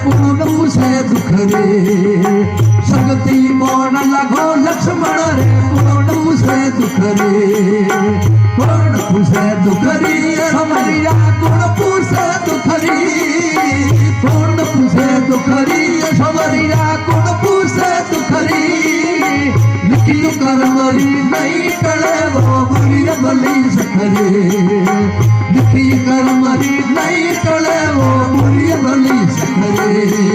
पूर्ण पुसे दुख रे शक्ती कोण लागो लक्ष्मण रे पूर्ण पुसे दुख रे पूर्ण पुसे दुख रे समरिया पूर्ण पुसे दुख रे पूर्ण पुसे दुख रे समरिया पूर्ण पुसे दुख रे लिखी करमरी नहीं टले वो बुरी भली सखरे लिखी करमरी नहीं टले वो बुरी भली सखरे